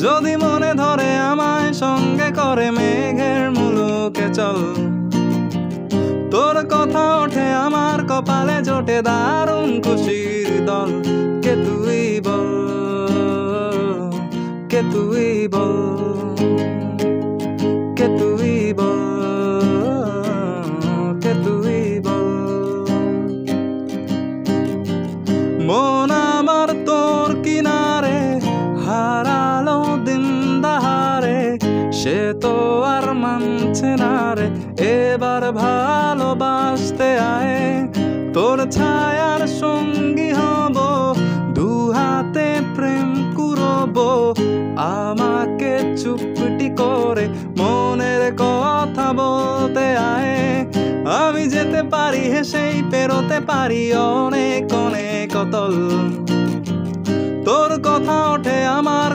যদি মনে ধরে আমায় সঙ্গে করে মেঘের মুলুকে চল। তোর কথা ওঠে আমার কপালে জোটে দারুণ খুশির দল। কে তুই বল, কে তুই বল, কে তুই বল, কে তুই বল। মন আমার তোর কিনারে হারালো দিন দাহারে, সে তো আর মানছে না রে এবার ভালোবাসতে আয়। তোর ছায়ার সঙ্গী হব, দু হাতে প্রেম কুড়বো, আমাকে চুপটি করে মনের কথা বলতে আয়। আমি যেতে পারি হেসেই পেরোতে পারি অনেক অনেক অতল। তোর কথা ওঠে আমার